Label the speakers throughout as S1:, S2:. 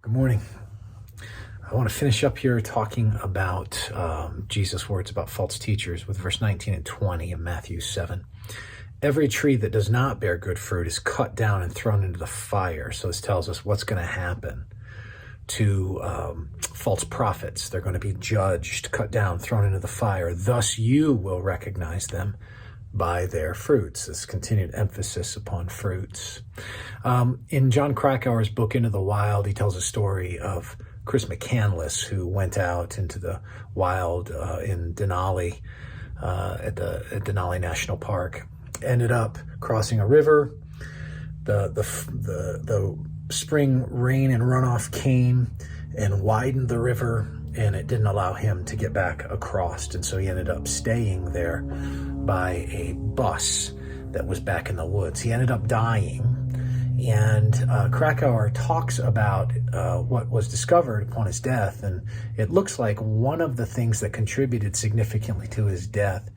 S1: Good morning. I want to finish up here talking about Jesus' words about false teachers with verse 19 and 20 of Matthew 7. Every tree that does not bear good fruit is cut down and thrown into the fire. So this tells us what's going to happen to false prophets. They're going to be judged, cut down, thrown into the fire. Thus you will recognize them by their fruits. This continued emphasis upon fruits. In John Krakauer's book, Into the Wild, he tells a story of Chris McCandless, who went out into the wild in Denali, at Denali National Park, ended up crossing a river. The spring rain and runoff came and widened the river, and it didn't allow him to get back across. And so he ended up staying there by a bus that was back in the woods. He ended up dying. And Krakauer talks about what was discovered upon his death. And it looks like one of the things that contributed significantly to his death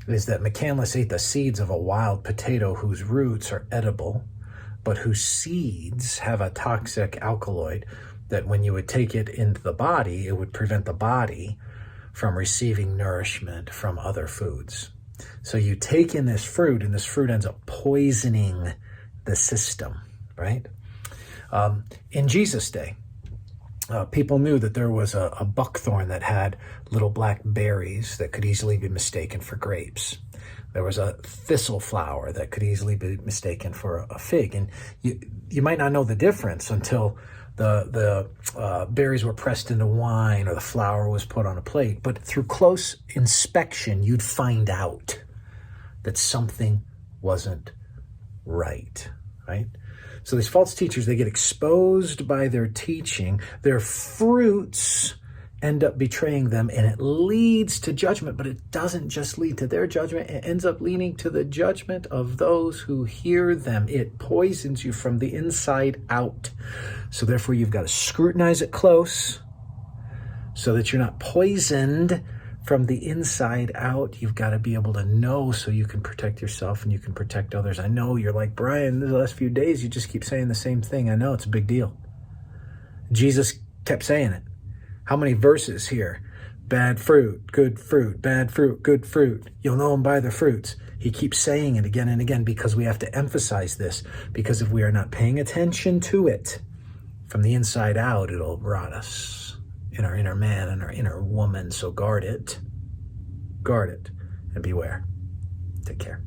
S1: is that McCandless ate the seeds of a wild potato whose roots are edible, but whose seeds have a toxic alkaloid that when you would take it into the body, it would prevent the body from receiving nourishment from other foods. So you take in this fruit, and this fruit ends up poisoning the system, right? In Jesus' day, people knew that there was a buckthorn that had little black berries that could easily be mistaken for grapes. There was a thistle flower that could easily be mistaken for a fig. And you might not know the difference until the berries were pressed into wine or the flour was put on a plate. But through close inspection, you'd find out that something wasn't right? So these false teachers, they get exposed by their teaching. Their fruits end up betraying them, and it leads to judgment. But it doesn't just lead to their judgment. It ends up leading to the judgment of those who hear them. It poisons you from the inside out. So therefore, you've got to scrutinize it close so that you're not poisoned from the inside out. You've got to be able to know so you can protect yourself and you can protect others. I know you're like, Brian, the last few days, you just keep saying the same thing. I know it's a big deal. Jesus kept saying it. How many verses here? Bad fruit, good fruit, bad fruit, good fruit. You'll know them by their fruits. He keeps saying it again and again because we have to emphasize this, because if we are not paying attention to it from the inside out, it'll rot us in our inner man and our inner woman. So guard it, and beware. Take care.